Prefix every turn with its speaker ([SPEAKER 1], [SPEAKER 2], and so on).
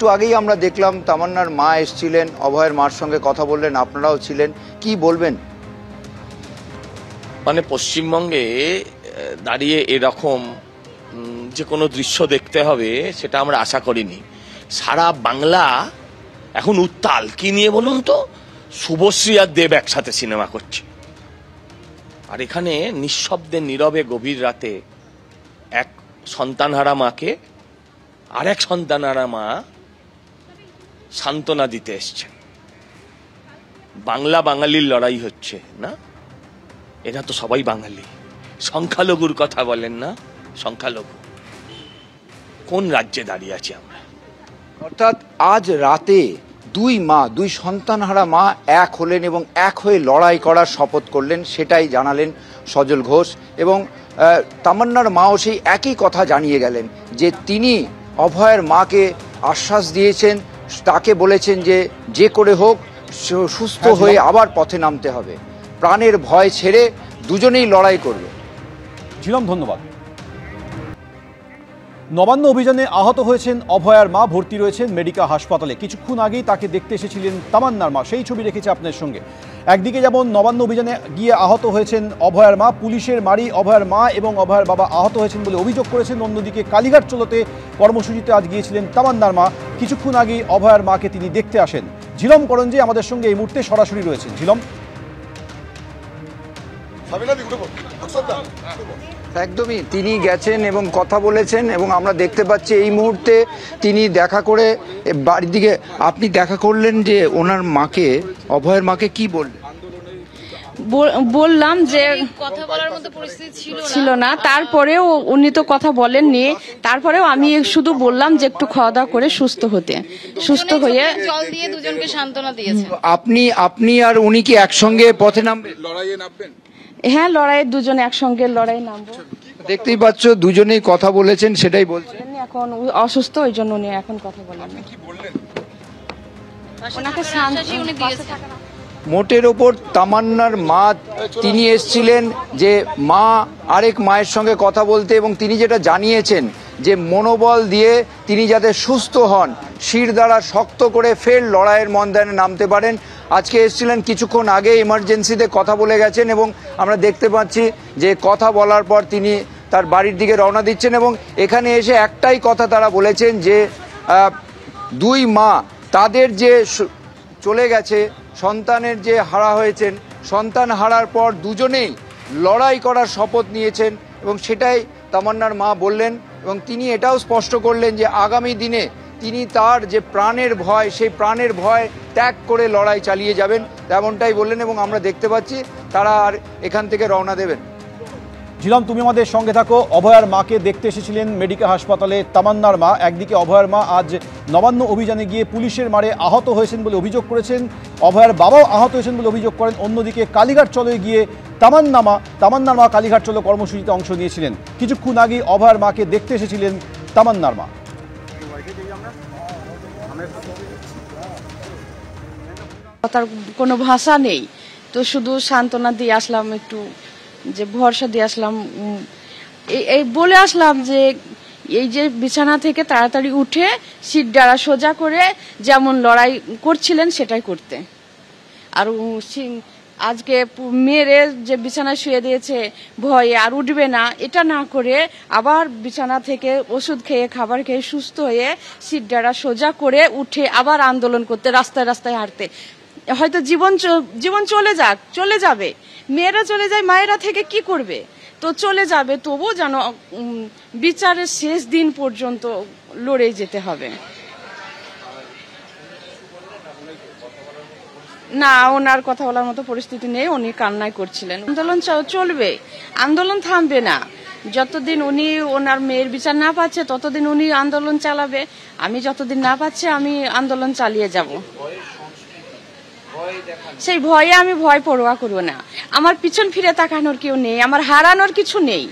[SPEAKER 1] একটু আগেই আমরা দেখলাম তামান্নার মা এসেছিলেন, অভয়ের মার সঙ্গে কথা বললেন, আপনারাও ছিলেন, কি বলবেন?
[SPEAKER 2] মানে পশ্চিমবঙ্গে দাঁড়িয়ে এরকম যে কোনো দৃশ্য দেখতে হবে সেটা আমরা আশা করিনি। সারা বাংলা এখন উত্তাল, কি নিয়ে বলুন তো? শুভশ্রী আর দেব একসাথে সিনেমা করছে, আর এখানে নিঃশব্দে নীরবে গভীর রাতে এক সন্তানহারা মাকে আর এক সন্তানহারা মা সান্ত্বনা দিতে এসছেন। বাংলা বাঙালির লড়াই হচ্ছে না? এরা তো সবাই বাঙালি। সংখ্যালঘুর কথা বলেন না, সংখ্যালঘু কোন রাজ্যে দাঁড়িয়ে আছি আমরা?
[SPEAKER 1] অর্থাৎ আজ রাতে দুই মা, দুই সন্তানহারা মা এক হলেন এবং এক হয়ে লড়াই করার শপথ করলেন, সেটাই জানালেন সজল ঘোষ। এবং তামান্নার মাও সেই একই কথা জানিয়ে গেলেন যে তিনি অভয়ের মাকে আশ্বাস দিয়েছেন, তাকে বলেছেন যে যে করে হোক সুস্থ হয়ে আবার পথে নামতে হবে, প্রাণের ভয় ছেড়ে দুজনেই লড়াই করবে।
[SPEAKER 3] ঝিলম, ধন্যবাদ। নবান্ন অভিযানে আহত হয়েছেন অভয়ার মা, ভর্তি রয়েছেন মেডিকেল হাসপাতালে। কিছুক্ষণ আগেই তাকে দেখতে এসেছিলেন তামান্নার মা, সেই ছবি রেখেছে আপনার সঙ্গে। একদিকে যেমন নবান্ন অভিযানে গিয়ে আহত হয়েছেন অভয়ার মা, পুলিশের মারি অভয়ার মা এবং অভয়ার বাবা আহত হয়েছেন বলে অভিযোগ করেছেন। অন্যদিকে কালীঘাট চলোতে কর্মসূচিতে আজ গিয়েছিলেন তামান্নার মা। কিছুক্ষণ আগেই অভয়ার মাকে তিনি দেখতে আসেন। ঝিলম করঞ্জি আমাদের সঙ্গে এই মুহূর্তে সরাসরি রয়েছেন। ঝিলম,
[SPEAKER 1] একদমই তিনি গেছেন এবং কথা বলেছেন এবং আমরা দেখতে পাচ্ছি এই মুহূর্তে তিনি দেখা করে বাড়ির দিকে। আপনি দেখা করলেন যে ওনার মাকে, অভয়ের মাকে, কি বললেন?
[SPEAKER 4] বললাম যে কথা বলার মতো পরিস্থিতি ছিল না, তারপরেও উনি তো কথা বলেননি। তারপরেও আমি শুধু বললাম যে একটু খাওয়া দাওয়া করে সুস্থ হয়ে জল দিয়ে দুজনকে সান্ত্বনা দিয়েছে।
[SPEAKER 1] আপনি আর উনি কি একসঙ্গে পথে নামবেন, লড়াইয়ে নামবেন?
[SPEAKER 4] হ্যাঁ, লড়াইয়ে দুজনে একসঙ্গে লড়াই নামবো।
[SPEAKER 1] দেখতেই পাচ্ছ দুজনেই কথা বলেছেন, সেটাই বলছেন।
[SPEAKER 4] এখন অসুস্থ, ওই জন্য উনি এখন কথা বলেন।
[SPEAKER 1] মোটের ওপর তামান্নার মা তিনি এসেছিলেন যে মা আরেক মায়ের সঙ্গে কথা বলতে, এবং তিনি যেটা জানিয়েছেন যে মনোবল দিয়ে তিনি যাতে সুস্থ হন, শির দ্বারা শক্ত করে ফের লড়াইয়ের ময়দানে নামতে পারেন। আজকে এসেছিলেন, কিছুক্ষণ আগে ইমার্জেন্সিতে কথা বলে গেছেন এবং আমরা দেখতে পাচ্ছি যে কথা বলার পর তিনি তার বাড়ির দিকে রওনা দিচ্ছেন। এবং এখানে এসে একটাই কথা তারা বলেছেন যে দুই মা তাদের যে চলে গেছে, সন্তানের যে হারা হয়েছেন, সন্তান হারার পর দুজনেই লড়াই করার শপথ নিয়েছেন এবং সেটাই তামান্নার মা বললেন। এবং তিনি এটাও স্পষ্ট করলেন যে আগামী দিনে তিনি তার যে প্রাণের ভয়, সেই প্রাণের ভয় ত্যাগ করে লড়াই চালিয়ে যাবেন, তেমনটাই বললেন। এবং আমরা দেখতে পাচ্ছি তারা আর এখান থেকে রওনা দেবেন।
[SPEAKER 3] ঝিলম, তুমি আমাদের সঙ্গে থাকো। অভয়ার মাকে দেখতে এসেছিলেন মেডিকেল হাসপাতালে তামান্নার মা। একদিকে অভয়ার মা আজ নবান্ন অভিযানে গিয়ে পুলিশের মারে আহত হয়েছেন বলে অভিযোগ করেছেন, অভয়ার বাবাও আহত হয়েছেন বলে অভিযোগ করেন। অন্যদিকে কালীঘাট চলে গিয়ে তামান্নার মা কালীঘাট চলো কর্মসূচিতে অংশ নিয়েছিলেন। কিছুক্ষণ আগে অভয়ার মাকে দেখতে এসেছিলেন তামান্নার মা।
[SPEAKER 4] তার কোনো ভাষা নেই, তো শুধু সান্ত্বনা দিয়ে আসলাম, একটু যে ভরসা দিয়ে আসলাম, এই বলে আসলাম যে এই যে বিছানা থেকে তাড়াতাড়ি উঠে সিট দ্বারা সোজা করে যেমন লড়াই করছিলেন সেটাই করতে। আর আজকে মেয়েরে যে বিছানায় শুয়ে দিয়েছে ভয়ে আর উঠবে না, এটা না করে আবার বিছানা থেকে ওষুধ খেয়ে খাবার খেয়ে সুস্থ হয়ে সিট দ্বারা সোজা করে উঠে আবার আন্দোলন করতে, রাস্তায় রাস্তায় হাঁটতে। হয়তো জীবন চলে যাবে, মেয়েরা চলে যায়, মায়েরা থেকে কি করবে? তো চলে যাবে, তবুও যেন বিচারের শেষ দিন পর্যন্ত লড়ে যেতে হবে। না, ওনার কথা বলার মতো পরিস্থিতি নেই, উনি কান্নাই করছিলেন। আন্দোলন চলবে, আন্দোলন থামবে না। যতদিন উনি ওনার মেয়ের বিচার না পাচ্ছে ততদিন উনি আন্দোলন চালাবে। আমি যতদিন না পাচ্ছি আমি আন্দোলন চালিয়ে যাব। সেই ভয়ে আমি ভয় পরোয়া করব না। আমার পিছন ফিরে তাকানোর কেউ নেই, আমার হারানোর কিছু নেই।